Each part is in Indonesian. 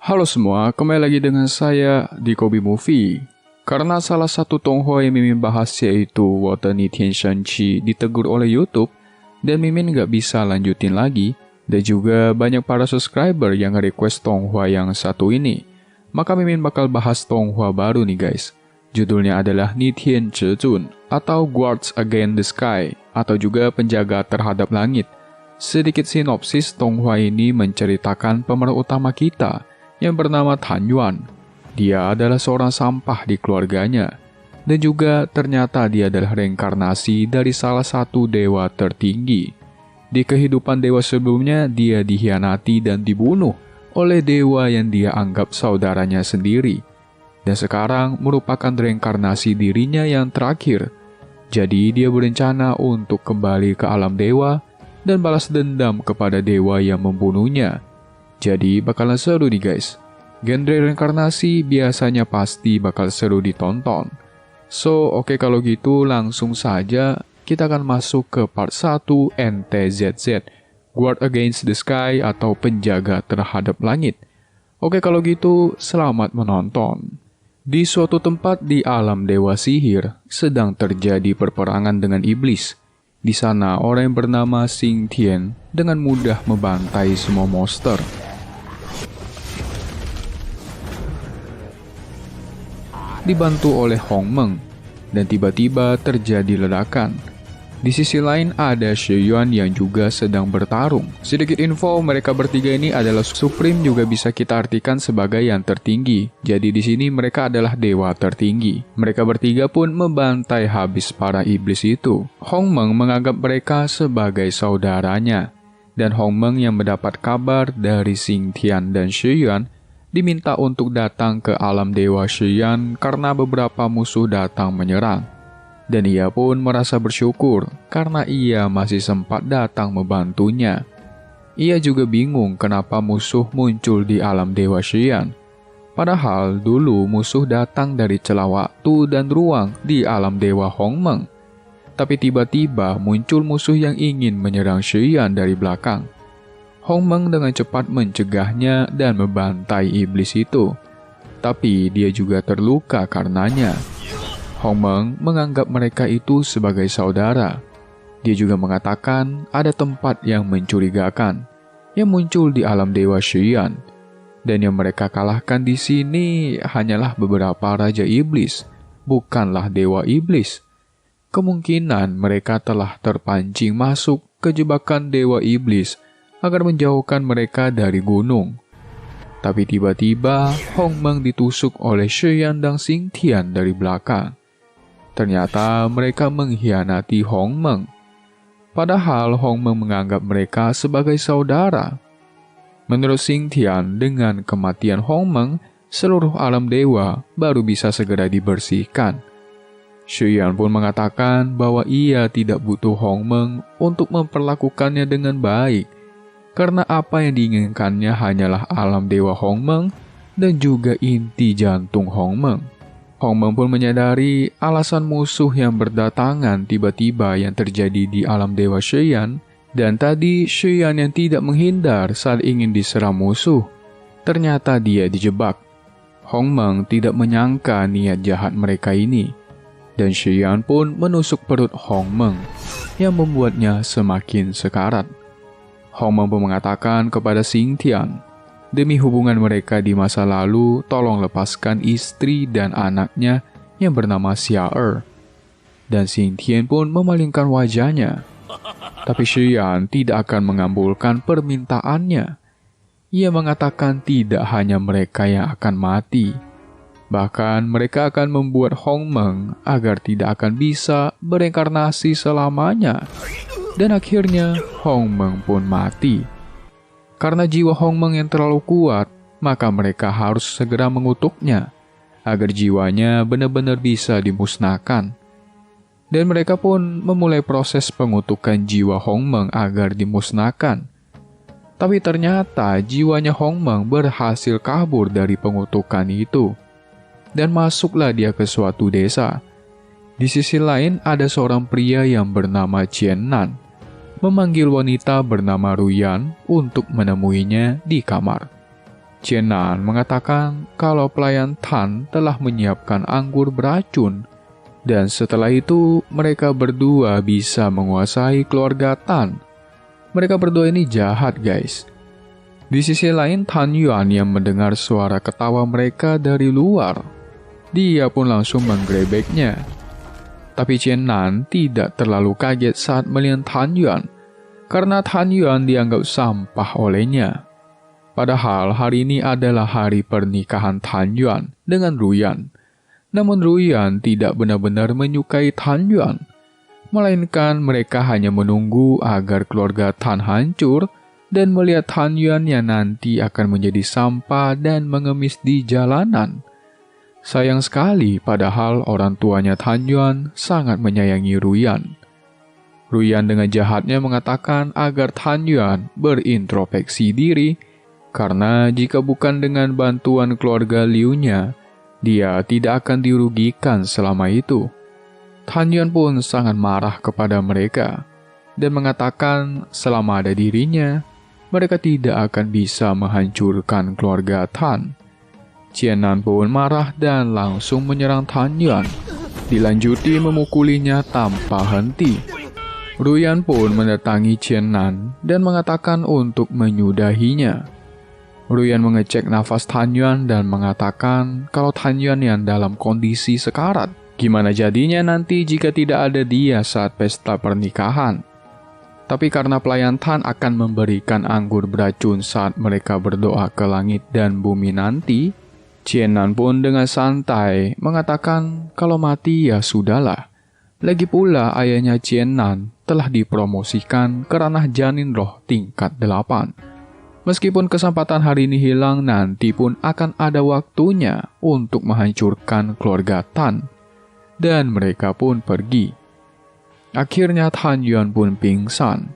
Halo semua, kembali lagi dengan saya di Kobi Movie. Karena salah satu Tonghua yang Mimin bahas yaitu Water Nitian Shanchi ditegur oleh YouTube, dan Mimin nggak bisa lanjutin lagi, dan juga banyak para subscriber yang request Tonghua yang satu ini. Maka Mimin bakal bahas Tonghua baru nih guys. Judulnya adalah Nitian Zhezun atau Guards Against the Sky atau juga Penjaga Terhadap Langit. Sedikit sinopsis, Tonghua ini menceritakan pemeran utama kita yang bernama Tan Yuan. Dia adalah seorang sampah di keluarganya, dan juga ternyata dia adalah reinkarnasi dari salah satu dewa tertinggi. Di kehidupan dewa sebelumnya, dia dikhianati dan dibunuh oleh dewa yang dia anggap saudaranya sendiri. Dan sekarang merupakan reinkarnasi dirinya yang terakhir. Jadi dia berencana untuk kembali ke alam dewa dan balas dendam kepada dewa yang membunuhnya. Jadi bakalan seru nih guys. Genre reinkarnasi biasanya pasti bakal seru ditonton. So, oke kalau gitu langsung saja kita akan masuk ke part 1 NTZZ, Guard Against the Sky atau Penjaga Terhadap Langit. Oke kalau gitu, selamat menonton. Di suatu tempat di alam dewa sihir, sedang terjadi perperangan dengan iblis. Di sana orang yang bernama Xing Tian dengan mudah membantai semua monster. Dibantu oleh Hong Meng, dan tiba-tiba terjadi ledakan. Di sisi lain ada Xue Yuan yang juga sedang bertarung. Sedikit info, mereka bertiga ini adalah Supreme, juga bisa kita artikan sebagai yang tertinggi. Jadi di sini mereka adalah dewa tertinggi. Mereka bertiga pun membantai habis para iblis itu. Hong Meng menganggap mereka sebagai saudaranya. Dan Hong Meng yang mendapat kabar dari Xing Tian dan Xue Yuan diminta untuk datang ke alam dewa Xian karena beberapa musuh datang menyerang. Dan ia pun merasa bersyukur karena ia masih sempat datang membantunya. Ia juga bingung kenapa musuh muncul di alam dewa Xian. Padahal dulu musuh datang dari celah waktu dan ruang di alam dewa Hong Meng. Tapi tiba-tiba muncul musuh yang ingin menyerang Xian dari belakang. Hong Meng dengan cepat mencegahnya dan membantai iblis itu. Tapi dia juga terluka karenanya. Hong Meng menganggap mereka itu sebagai saudara. Dia juga mengatakan ada tempat yang mencurigakan yang muncul di alam dewa Xian. Dan yang mereka kalahkan di sini hanyalah beberapa raja iblis, bukanlah dewa iblis. Kemungkinan mereka telah terpancing masuk ke jebakan dewa iblis agar menjauhkan mereka dari gunung. Tapi tiba-tiba Hong Meng ditusuk oleh Xian dan Xing Tian dari belakang. Ternyata mereka mengkhianati Hong Meng. Padahal Hong Meng menganggap mereka sebagai saudara. Menurut Xing Tian, dengan kematian Hong Meng, seluruh alam dewa baru bisa segera dibersihkan. Xian pun mengatakan bahwa ia tidak butuh Hong Meng untuk memperlakukannya dengan baik. Karena apa yang diinginkannya hanyalah alam dewa Hong Meng dan juga inti jantung Hong Meng. Hong Meng pun menyadari alasan musuh yang berdatangan tiba-tiba yang terjadi di alam dewa Xian, dan tadi Xian yang tidak menghindar saat ingin diserang musuh. Ternyata dia dijebak. Hong Meng tidak menyangka niat jahat mereka ini, dan Xian pun menusuk perut Hong Meng yang membuatnya semakin sekarat. Hong Meng pun mengatakan kepada Xing Tian, demi hubungan mereka di masa lalu, tolong lepaskan istri dan anaknya yang bernama Xia Er. Dan Xing Tian pun memalingkan wajahnya. Tapi Xian tidak akan mengabulkan permintaannya. Ia mengatakan tidak hanya mereka yang akan mati. Bahkan mereka akan membuat Hong Meng agar tidak akan bisa bereinkarnasi selamanya. Dan akhirnya Hong Meng pun mati. Karena jiwa Hong Meng yang terlalu kuat, maka mereka harus segera mengutuknya agar jiwanya benar-benar bisa dimusnahkan. Dan mereka pun memulai proses pengutukan jiwa Hong Meng agar dimusnahkan. Tapi ternyata jiwanya Hong Meng berhasil kabur dari pengutukan itu. Dan masuklah dia ke suatu desa. Di sisi lain ada seorang pria yang bernama Qian Nan memanggil wanita bernama Ruyan untuk menemuinya di kamar. Qianan mengatakan kalau pelayan Tan telah menyiapkan anggur beracun, dan setelah itu mereka berdua bisa menguasai keluarga Tan. Mereka berdua ini jahat, guys. Di sisi lain, Tan Yuan yang mendengar suara ketawa mereka dari luar. Dia pun langsung menggerebeknya. Tapi Qianan tidak terlalu kaget saat melihat Tan Yuan, karena Tan Yuan dianggap sampah olehnya. Padahal hari ini adalah hari pernikahan Tan Yuan dengan Ruyan. Namun Ruyan tidak benar-benar menyukai Tan Yuan, melainkan mereka hanya menunggu agar keluarga Tan hancur dan melihat Tan Yuan yang nanti akan menjadi sampah dan mengemis di jalanan. Sayang sekali, padahal orang tuanya Tan Yuan sangat menyayangi Ruyan. Ruyan dengan jahatnya mengatakan agar Tan Yuan berintrospeksi diri, karena jika bukan dengan bantuan keluarga Liu-nya, dia tidak akan dirugikan selama itu. Tan Yuan pun sangat marah kepada mereka dan mengatakan selama ada dirinya, mereka tidak akan bisa menghancurkan keluarga Tan. Qianan pun marah dan langsung menyerang Tan Yuan, dilanjuti memukulinya tanpa henti. Ruyan pun mendatangi Qianan dan mengatakan untuk menyudahinya. Ruyan mengecek nafas Tan Yuan dan mengatakan kalau Tan Yuan yang dalam kondisi sekarat. Gimana jadinya nanti jika tidak ada dia saat pesta pernikahan? Tapi karena pelayan Tan akan memberikan anggur beracun saat mereka berdoa ke langit dan bumi nanti, Qianan pun dengan santai mengatakan kalau mati ya sudahlah. Lagi pula ayahnya Qianan telah dipromosikan ke ranah janin roh tingkat 8. Meskipun kesempatan hari ini hilang, nanti pun akan ada waktunya untuk menghancurkan keluarga Tan. Dan mereka pun pergi. Akhirnya Tan Yuan pun pingsan.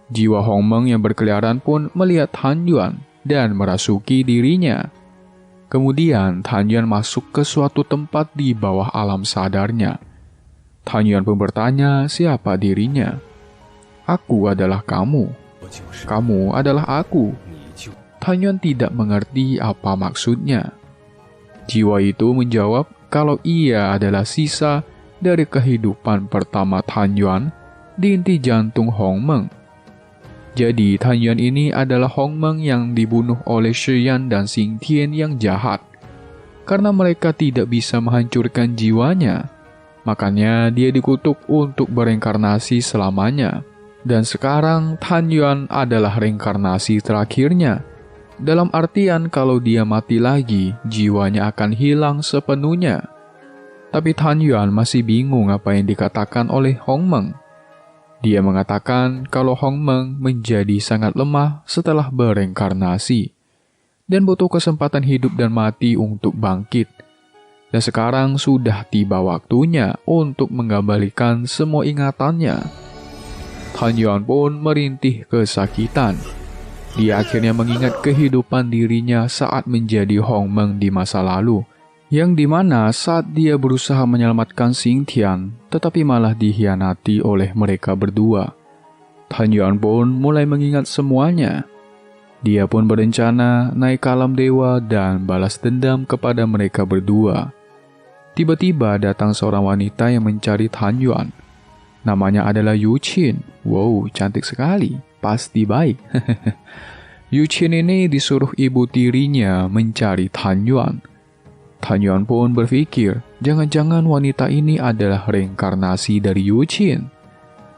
Jiwa Hong Meng yang berkeliaran pun melihat Tan Yuan dan merasuki dirinya. Kemudian Tan Yuan masuk ke suatu tempat di bawah alam sadarnya. Tan Yuan pun bertanya siapa dirinya. Aku adalah kamu. Kamu adalah aku. Tan Yuan tidak mengerti apa maksudnya. Jiwa itu menjawab kalau ia adalah sisa dari kehidupan pertama Tan Yuan di inti jantung Hong Meng. Jadi Tan Yuan ini adalah Hong Meng yang dibunuh oleh Shi Yan dan Xing Tian yang jahat. Karena mereka tidak bisa menghancurkan jiwanya, makanya dia dikutuk untuk bereinkarnasi selamanya. Dan sekarang Tan Yuan adalah reinkarnasi terakhirnya. Dalam artian kalau dia mati lagi, jiwanya akan hilang sepenuhnya. Tapi Tan Yuan masih bingung apa yang dikatakan oleh Hong Meng. Dia mengatakan kalau Hong Meng menjadi sangat lemah setelah bereinkarnasi dan butuh kesempatan hidup dan mati untuk bangkit. Dan sekarang sudah tiba waktunya untuk mengembalikan semua ingatannya. Tan Yuan pun merintih kesakitan. Dia akhirnya mengingat kehidupan dirinya saat menjadi Hong Meng di masa lalu, yang dimana saat dia berusaha menyelamatkan Xing Tian, tetapi malah dikhianati oleh mereka berdua. Tan Yuan pun mulai mengingat semuanya. Dia pun berencana naik ke alam dewa dan balas dendam kepada mereka berdua. Tiba-tiba datang seorang wanita yang mencari Tan Yuan. Namanya adalah Yu Qin. Wow, cantik sekali. Pasti baik. Yu Qin ini disuruh ibu tirinya mencari Tan Yuan. Tan Yuan pun berpikir, jangan-jangan wanita ini adalah reinkarnasi dari Yu Qin.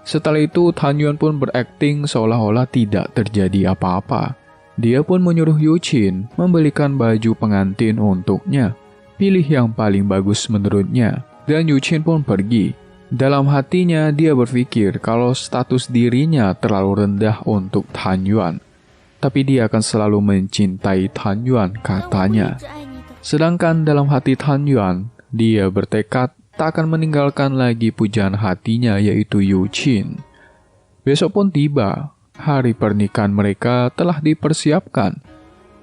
Setelah itu, Tan Yuan pun berakting seolah-olah tidak terjadi apa-apa. Dia pun menyuruh Yu Qin membelikan baju pengantin untuknya. Pilih yang paling bagus menurutnya. Dan Yu Qin pun pergi. Dalam hatinya, dia berpikir kalau status dirinya terlalu rendah untuk Tan Yuan. Tapi dia akan selalu mencintai Tan Yuan, katanya. Sedangkan dalam hati Tan Yuan, dia bertekad tak akan meninggalkan lagi pujaan hatinya, yaitu Yu Qin. Besok pun tiba. Hari pernikahan mereka telah dipersiapkan.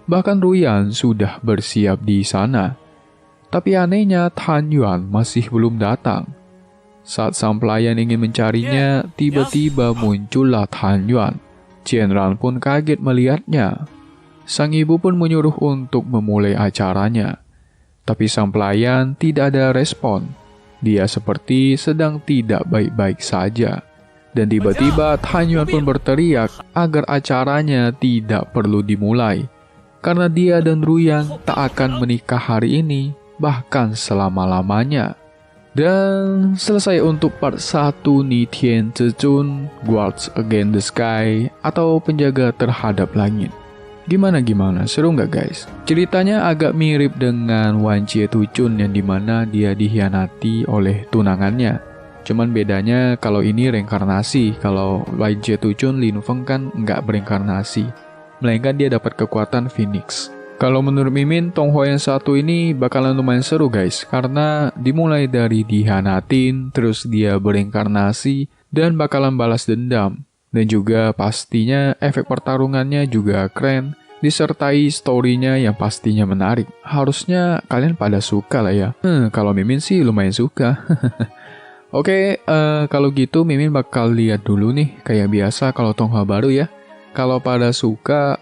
Bahkan Ruyan sudah bersiap di sana. Tapi anehnya Tan Yuan masih belum datang. Saat sang pelayan ingin mencarinya, tiba-tiba muncullah Tan Yuan. Qian Ran pun kaget melihatnya. Sang ibu pun menyuruh untuk memulai acaranya. Tapi sang pelayan tidak ada respon. Dia seperti sedang tidak baik-baik saja. Dan tiba-tiba Han Yuan pun berteriak agar acaranya tidak perlu dimulai. Karena dia dan Ruyang tak akan menikah hari ini, bahkan selama-lamanya. Dan selesai untuk part 1 Ni Tian Zhezun, Guards Against the Sky, atau penjaga terhadap langit. Gimana? Seru nggak guys? Ceritanya agak mirip dengan Wan Jie Tuchun yang dimana dia dikhianati oleh tunangannya. Cuman bedanya kalau ini reinkarnasi, kalau Wan Jie Tuchun Lin Feng kan nggak bereinkarnasi, melainkan dia dapat kekuatan Phoenix. Kalau menurut Mimin, Tonghua yang satu ini bakalan lumayan seru guys, karena dimulai dari dikhianatin, terus dia bereinkarnasi, dan bakalan balas dendam. Dan juga pastinya efek pertarungannya juga keren, disertai story-nya yang pastinya menarik. Harusnya kalian pada suka lah ya. Kalau Mimin sih lumayan suka. Oke, kalau gitu Mimin bakal lihat dulu nih, kayak biasa kalau Tonghua baru ya. Kalau pada suka,